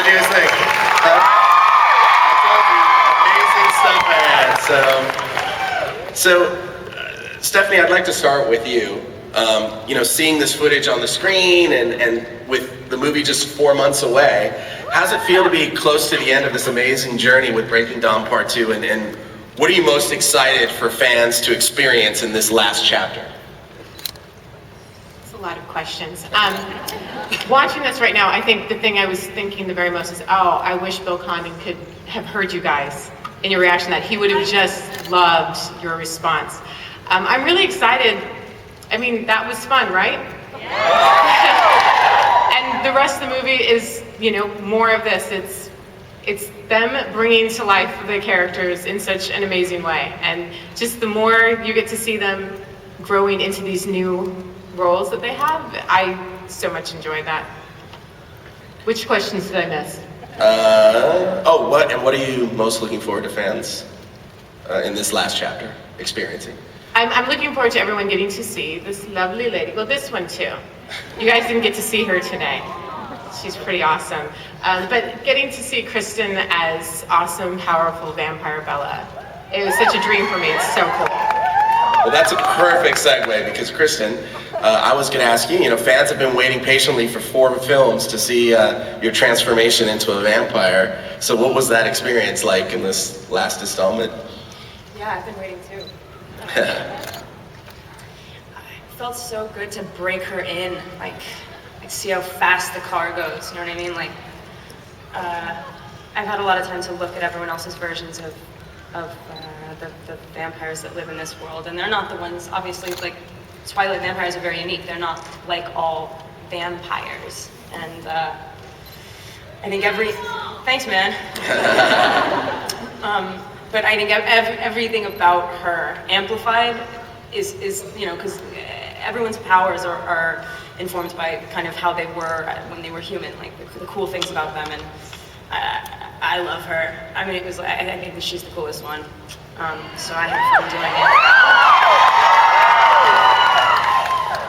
What do you think? I told you, amazing stuff ahead. Stephanie, I'd like to start with you. You know, seeing this footage on the screen and with the movie just 4 months away, how does it feel to be close to the end of this amazing journey with Breaking Dawn Part 2? And what are you most excited for fans to experience in this last chapter? That's a lot of questions. Watching this right now, I think the thing I was thinking the very most is, oh, I wish Bill Condon could have heard you guys in your reaction, that he would have just loved your response. I'm really excited. I mean, that was fun, right? And the rest of the movie is, you know, more of this. It's them bringing to life the characters in such an amazing way. And just the more you get to see them growing into these new roles that they have, I so much enjoyed that. Which questions did I miss? What are you most looking forward to fans in this last chapter experiencing? I'm looking forward to everyone getting to see this lovely lady. Well, this one too. You guys didn't get to see her today. She's pretty awesome. But getting to see Kristen as awesome, powerful vampire Bella, it was such a dream for me. It's so cool. Well, that's a perfect segue because Kristen, I was going to ask you, you know, fans have been waiting patiently for 4 films to see your transformation into a vampire. So what was that experience like in this last installment? Yeah, I've been waiting too. It felt so good to break her in, like see how fast the car goes, you know what I mean? Like, I've had a lot of time to look at everyone else's versions of the vampires that live in this world, and they're not the ones, obviously, like, Twilight vampires are very unique. They're not like all vampires, and I think thanks, man. But I think everything about her amplified is you know, because everyone's powers are informed by kind of how they were when they were human, like the cool things about them, and I love her. I mean, I think that she's the coolest one, so I had fun doing it.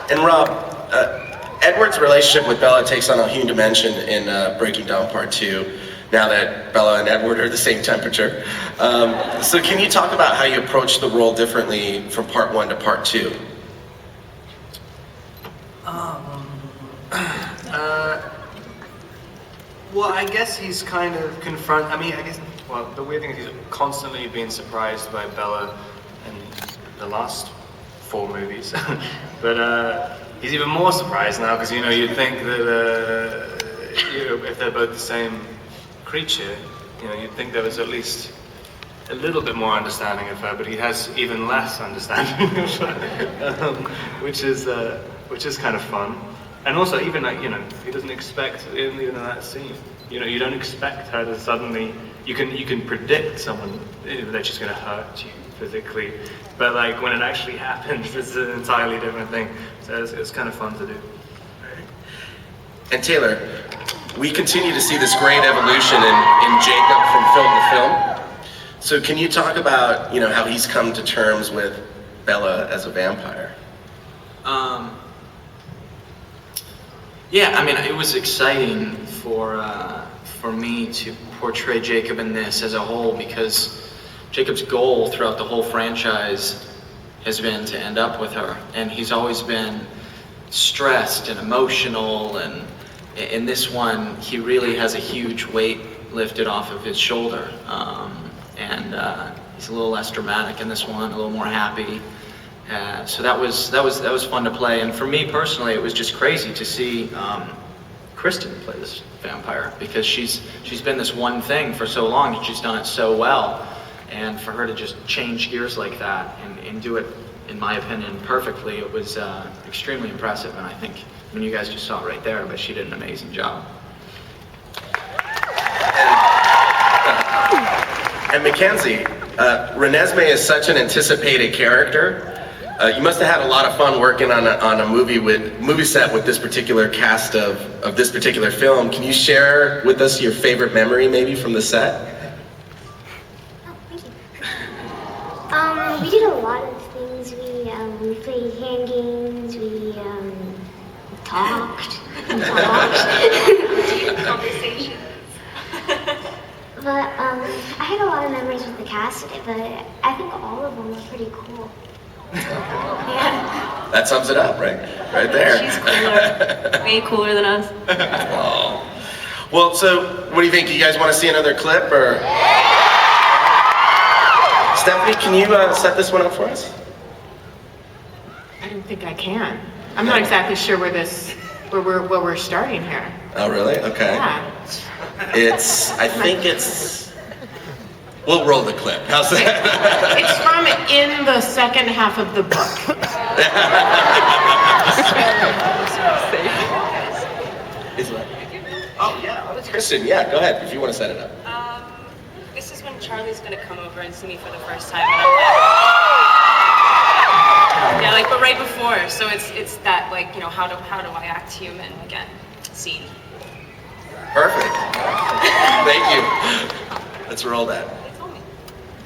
And Rob, Edward's relationship with Bella takes on a huge dimension in Breaking Dawn Part 2, now that Bella and Edward are the same temperature. So can you talk about how you approach the role differently from Part 1 to Part 2? Well, I guess he's kind of the weird thing is he's constantly being surprised by Bella in the last 4 movies. But he's even more surprised now because, you know, you'd think that if they're both the same creature, you know, you'd think there was at least a little bit more understanding of her, but he has even less understanding of her, which is kind of fun. And also, even like, you know, he doesn't expect, even in that scene, you know, you don't expect her to suddenly, you can predict someone that she's going to hurt you physically, but like when it actually happens, it's an entirely different thing. So it's kind of fun to do. And Taylor, we continue to see this great evolution in Jacob from film to film. So can you talk about, you know, how he's come to terms with Bella as a vampire? Yeah, I mean, it was exciting for me to portray Jacob in this as a whole, because Jacob's goal throughout the whole franchise has been to end up with her, and he's always been stressed and emotional, and in this one he really has a huge weight lifted off of his shoulder, and he's a little less dramatic in this one, a little more happy. So that was fun to play, and for me personally, it was just crazy to see Kristen play this vampire, because she's been this one thing for so long, and she's done it so well, and for her to just change gears like that and do it, in my opinion, perfectly, it was extremely impressive. And I think, I mean, you guys just saw it right there, but she did an amazing job. And Mackenzie, Renesmee is such an anticipated character. You must have had a lot of fun working on a movie set with this particular cast of this particular film. Can you share with us your favorite memory, maybe, from the set? Oh, thank you. We did a lot of things. We played hand games. We talked. Deep conversations. But I had a lot of memories with the cast, but I think all of them were pretty cool. Yeah. That sums it up, right? Right there. She's cooler. Way cooler than us. Oh. Well, so what do you think? Do you guys want to see another clip, or? Stephanie, can you set this one up for us? I don't think I can. I'm not exactly sure where we're starting here. Oh, really? Okay. Yeah. I think it's, we'll roll the clip. How's that? It's from in the second half of the book. Oh, yeah. Kristen, yeah, go ahead if you want to set it up. This is when Charlie's gonna come over and see me for the first time, and I'm like, yeah, like, but right before. So it's that, like, you know, how do I act human again? Scene. Perfect. Thank you. Let's roll that.